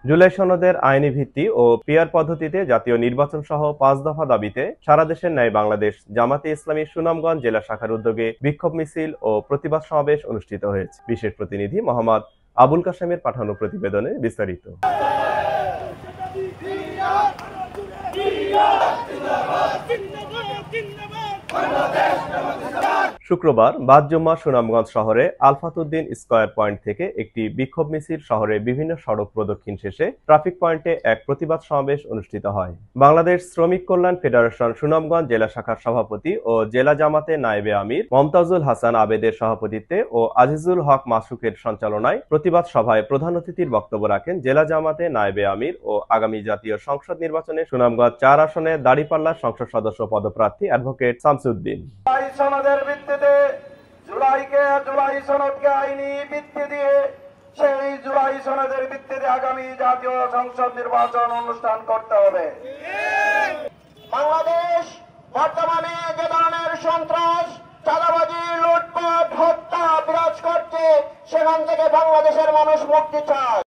জুলাই সনদের আইনি ভিত্তি ও পিআর পদ্ধতিতে জাতীয় নির্বাচন সহ ৫ দফা দাবিতে সারা দেশের ন্যায় বাংলাদেশ জামাতে ইসলামী সুনামগঞ্জ জেলা শাখার উদ্যোগে বিক্ষোভ মিছিল ও প্রতিবাদ সমাবেশ অনুষ্ঠিত হয়েছে। বিশেষ প্রতিনিধি মোহাম্মদ আবুল কাশেমের পাঠানো প্রতিবেদনে বিস্তারিত। শুক্রবার বাদ জুম্মা সুনামগঞ্জ শহরে আলফাতুদ্দিন স্কয়ার পয়েন্ট থেকে একটি বিক্ষোভ মিছিল শহরের বিভিন্ন সড়ক প্রদক্ষিণ শেষে ট্রাফিক পয়েন্টে এক প্রতিবাদ সমাবেশ অনুষ্ঠিত হয়। বাংলাদেশ শ্রমিক কল্যাণ ফেডারেশন সুনামগঞ্জ জেলা শাখার সভাপতি ও জেলা জামাতে নায়েবে আমির মমতাজুল হাসান আবেদের সভাপতিত্বে ও আজিজুল হক মাসুকের সঞ্চালনায় প্রতিবাদ সভায় প্রধান অতিথির বক্তব্য রাখেন জেলা জামাতে নায়েবে আমির ও আগামী জাতীয় সংসদ নির্বাচনে সুনামগঞ্জ ৪ আসনে দাঁড়িপাল্লার সংসদ সদস্য পদপ্রার্থী অ্যাডভোকেট শামসুদ্দিন। জুলাই সনদকে আইনি ভিত্তি দিয়ে সেই জুলাই সনদের ভিত্তিতে আগামী জাতীয় সংসদ নির্বাচন অনুষ্ঠান করতে হবে। বাংলাদেশ বর্তমানে যে ধরনের সন্ত্রাস, চাঁদাবাজি, লুটপাট, হত্যা বিরাজ করছে, সেখান থেকে বাংলাদেশের মানুষ মুক্তি চায়।